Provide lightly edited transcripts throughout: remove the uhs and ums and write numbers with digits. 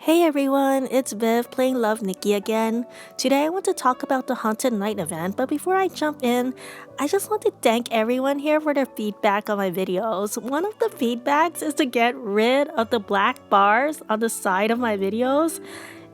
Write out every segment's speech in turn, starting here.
Hey everyone, it's Viv playing Love Nikki again. Today I want to talk about the Haunted Night event, but before I jump in, I just want to thank everyone here for their feedback on my videos. One of the feedbacks is to get rid of the black bars on the side of my videos.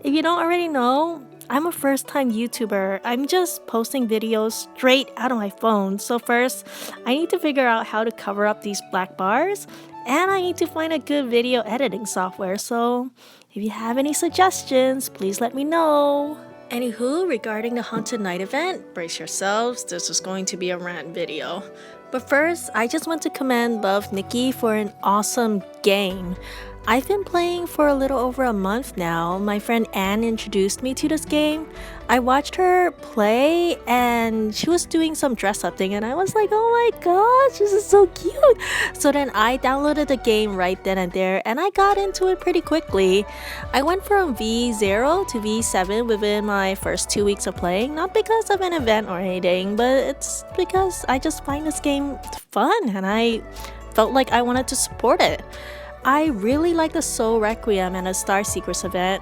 If you don't already know, I'm a first-time YouTuber. I'm just posting videos straight out of my phone. So first, I need to figure out how to cover up these black bars, and I need to find a good video editing software. So if you have any suggestions, please let me know. Anywho, regarding the Haunted Night event, brace yourselves, this is going to be a rant video. But first, I just want to commend Love Nikki for an awesome game. I've been playing for a little over a month now. My friend Anne introduced me to this game. I watched her play and she was doing some dress up thing and I was like, oh my gosh, this is so cute. So then I downloaded the game right then and there and I got into it pretty quickly. I went from V0 to V7 within my first 2 weeks of playing, not because of an event or anything, but it's because I just find this game fun and I felt like I wanted to support it. I really like the Soul Requiem and the Star Secrets event.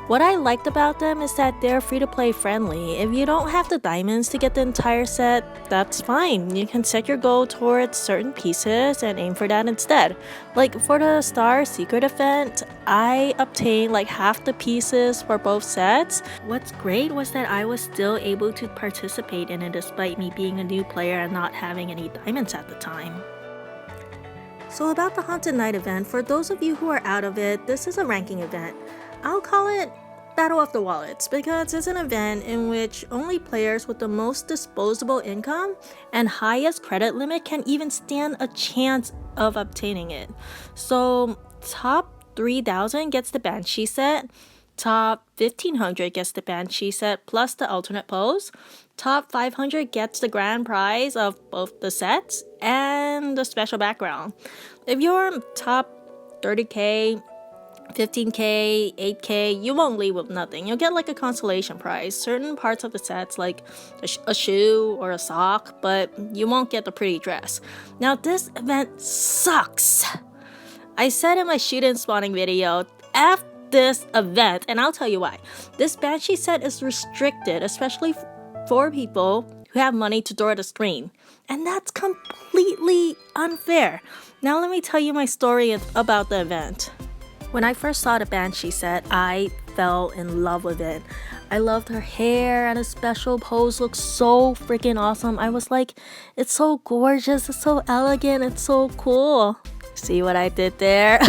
What I liked about them is that they're free-to-play friendly. If you don't have the diamonds to get the entire set, that's fine. You can set your goal towards certain pieces and aim for that instead. Like for the Star Secret event, I obtained like half the pieces for both sets. What's great was that I was still able to participate in it despite me being a new player and not having any diamonds at the time. So about the Haunted Night event, for those of you who are out of it, this is a ranking event. I'll call it Battle of the Wallets because it's an event in which only players with the most disposable income and highest credit limit can even stand a chance of obtaining it. So top 3,000 gets the Banshee set, top 1,500 gets the Banshee set plus the alternate pose. Top 500 gets the grand prize of both the sets and the special background. If you're top 30k, 15k, 8k, you won't leave with nothing. You'll get like a consolation prize. Certain parts of the sets like a shoe or a sock, but you won't get the pretty dress. Now this event sucks. I said in my shoot-in spawning video, F this event, and I'll tell you why. This Banshee set is restricted, especially for people who have money to throw at a screen. And that's completely unfair. Now let me tell you my story about the event. When I first saw the Banshee set, I fell in love with it. I loved her hair and the special pose looked so freaking awesome. I was like, it's so gorgeous, it's so elegant, it's so cool. See what I did there?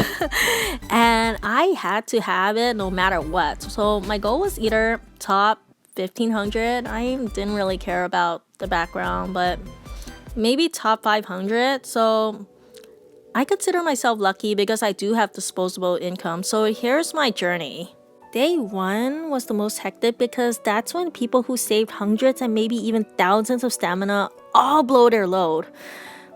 And I had to have it no matter what. So my goal was either top 1,500. I didn't really care about the background, but maybe top 500. So I consider myself lucky because I do have disposable income. So here's my journey. Day 1 was the most hectic because that's when people who saved hundreds and maybe even thousands of stamina all blow their load.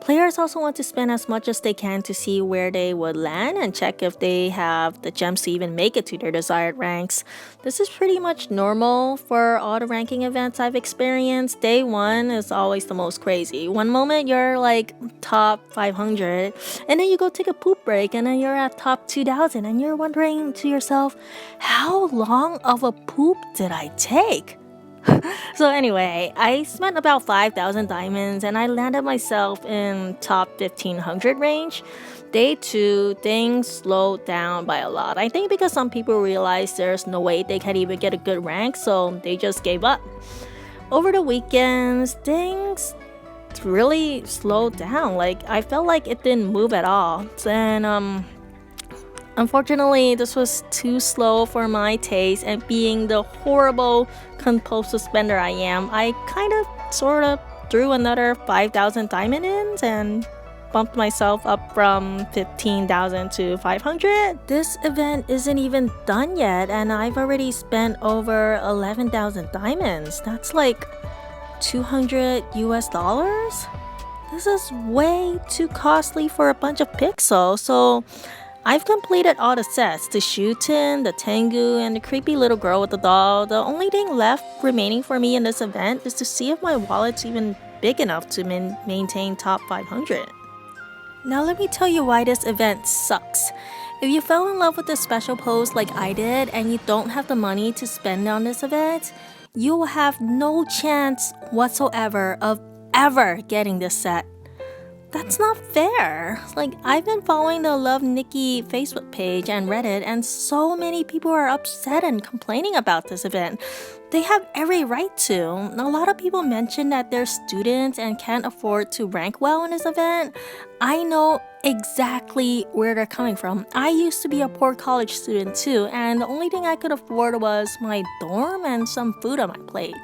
Players also want to spend as much as they can to see where they would land and check if they have the gems to even make it to their desired ranks. This is pretty much normal for all the ranking events I've experienced. Day 1 is always the most crazy. One moment you're like top 500 and then you go take a poop break and then you're at top 2,000 and you're wondering to yourself, how long of a poop did I take? So anyway, I spent about 5,000 diamonds and I landed myself in top 1,500 range. Day 2, things slowed down by a lot. I think because some people realized there's no way they can even get a good rank, so they just gave up. Over the weekends, things really slowed down. Like I felt like it didn't move at all. And unfortunately, this was too slow for my taste, and being the horrible compulsive spender I am, I kind of sort of threw another 5,000 diamond ins and bumped myself up from 15,000 to 500. This event isn't even done yet and I've already spent over 11,000 diamonds. That's like 200 US dollars? This is way too costly for a bunch of pixels. So I've completed all the sets, the Shutin, the Tengu, and the creepy little girl with the doll. The only thing left remaining for me in this event is to see if my wallet's even big enough to maintain top 500. Now let me tell you why this event sucks. If you fell in love with this special pose like I did and you don't have the money to spend on this event, you will have no chance whatsoever of ever getting this set. That's not fair. Like, I've been following the Love Nikki Facebook page and Reddit, and so many people are upset and complaining about this event. They have every right to. A lot of people mention that they're students and can't afford to rank well in this event. I know exactly where they're coming from. I used to be a poor college student too, and the only thing I could afford was my dorm and some food on my plate.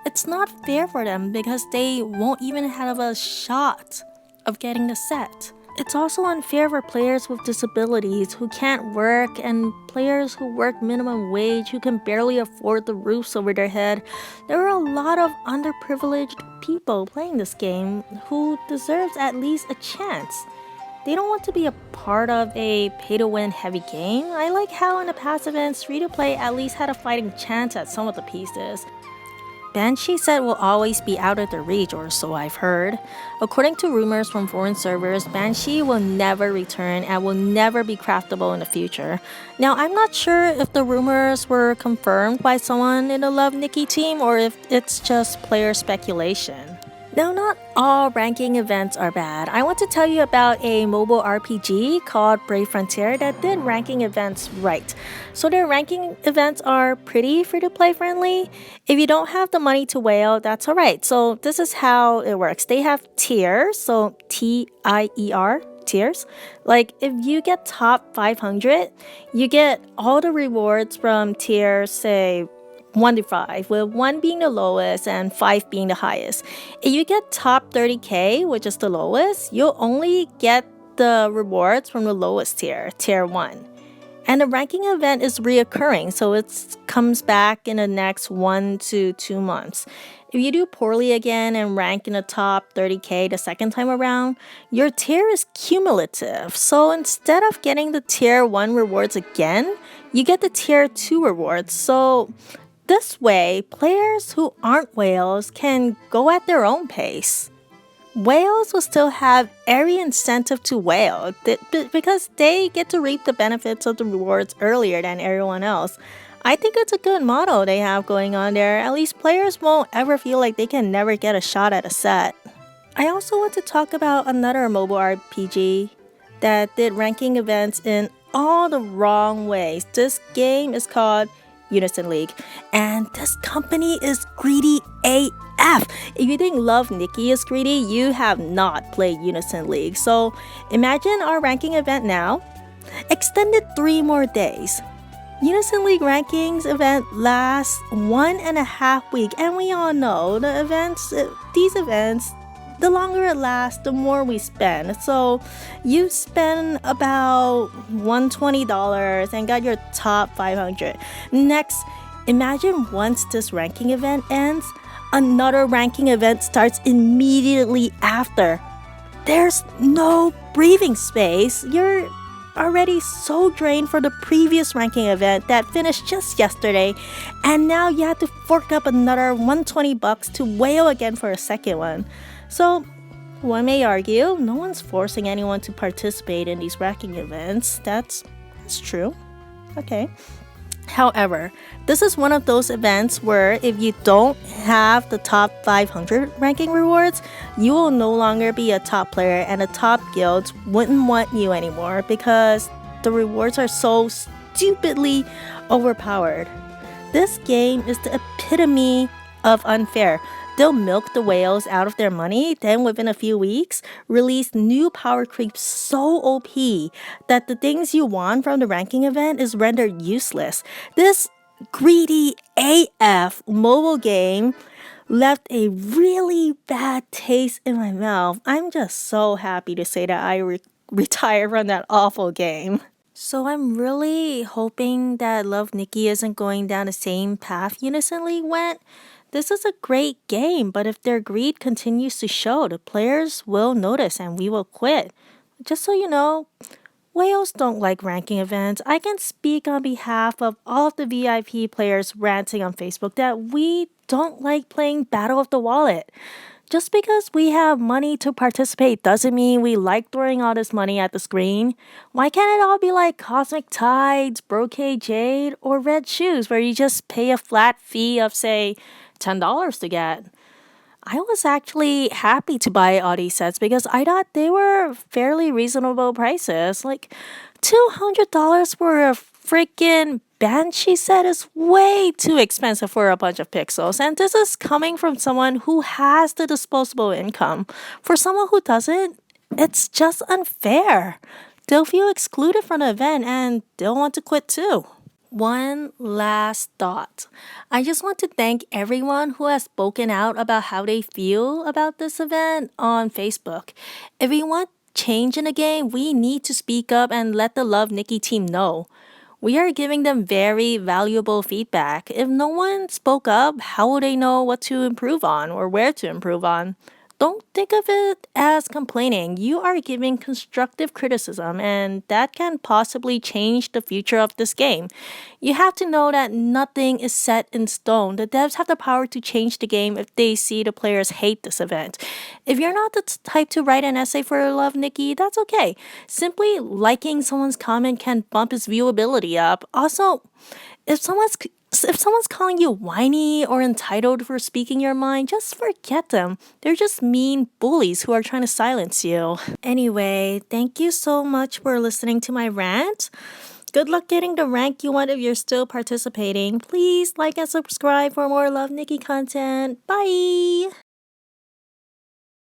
It's not fair for them because they won't even have a shot of getting the set. It's also unfair for players with disabilities who can't work and players who work minimum wage who can barely afford the roofs over their head. There are a lot of underprivileged people playing this game who deserves at least a chance. They don't want to be a part of a pay-to-win heavy game. I like how in the past events, free-to-play at least had a fighting chance at some of the pieces. Banshee set will always be out of their reach, or so I've heard. According to rumors from foreign servers, Banshee will never return and will never be craftable in the future. Now, I'm not sure if the rumors were confirmed by someone in the Love Nikki team or if it's just player speculation. Now, not all ranking events are bad. I want to tell you about a mobile RPG called Brave Frontier that did ranking events right. So their ranking events are pretty free-to-play friendly. If you don't have the money to whale, that's alright. So this is how it works. They have tiers, so T-I-E-R, tiers. Like if you get top 500, you get all the rewards from tiers, say 1 to 5, with 1 being the lowest and 5 being the highest. If you get top 30k, which is the lowest, you'll only get the rewards from the lowest tier, tier 1. And the ranking event is reoccurring, so it comes back in the next 1 to 2 months. If you do poorly again and rank in the top 30k the second time around, your tier is cumulative. So instead of getting the tier 1 rewards again, you get the tier 2 rewards. So this way, players who aren't whales can go at their own pace. Whales will still have every incentive to whale because they get to reap the benefits of the rewards earlier than everyone else. I think it's a good motto they have going on there. At least players won't ever feel like they can never get a shot at a set. I also want to talk about another mobile RPG that did ranking events in all the wrong ways. This game is called Unison League, and this company is greedy AF. If you think Love Nikki is greedy, you have not played Unison League. So imagine our ranking event now, extended 3 more days. Unison League rankings event lasts 1.5 weeks, and we all know these events, the longer it lasts, the more we spend. So you spend about $120 and got your top 500. Next, imagine once this ranking event ends, another ranking event starts immediately after. There's no breathing space. You're already so drained for the previous ranking event that finished just yesterday, and now you have to fork up another $120 to whale again for a second one. So, one may argue, no one's forcing anyone to participate in these ranking events. That's true. Okay. However, this is one of those events where if you don't have the top 500 ranking rewards, you will no longer be a top player and the top guilds wouldn't want you anymore because the rewards are so stupidly overpowered. This game is the epitome of unfair. They'll milk the whales out of their money, then within a few weeks, release new power creeps so OP that the things you want from the ranking event is rendered useless. This greedy AF mobile game left a really bad taste in my mouth. I'm just so happy to say that I retired from that awful game. So I'm really hoping that Love Nikki isn't going down the same path Unison League went. This is a great game, but if their greed continues to show, the players will notice and we will quit. Just so you know, whales don't like ranking events. I can speak on behalf of all of the VIP players ranting on Facebook that we don't like playing Battle of the Wallet. Just because we have money to participate doesn't mean we like throwing all this money at the screen. Why can't it all be like Cosmic Tides, Brocade Jade, or Red Shoes where you just pay a flat fee of, say, $10 to get? I was actually happy to buy all these sets because I thought they were fairly reasonable prices. Like $200 for a freaking Banshee set is way too expensive for a bunch of pixels. And this is coming from someone who has the disposable income. For someone who doesn't, it's just unfair. They'll feel excluded from the event and they'll want to quit too. One last thought. I just want to thank everyone who has spoken out about how they feel about this event on Facebook. If we want change in the game, we need to speak up and let the Love Nikki team know. We are giving them very valuable feedback. If no one spoke up, how will they know what to improve on or where to improve on? Don't think of it as complaining. You are giving constructive criticism, and that can possibly change the future of this game. You have to know that nothing is set in stone. The devs have the power to change the game if they see the players hate this event. If you're not the type to write an essay for Love Nikki, that's okay. Simply liking someone's comment can bump its viewability up. Also, if someone's calling you whiny or entitled for speaking your mind, just forget them. They're just mean bullies who are trying to silence you. Anyway, thank you so much for listening to my rant. Good luck getting the rank you want if you're still participating. Please like and subscribe for more Love Nikki content. Bye!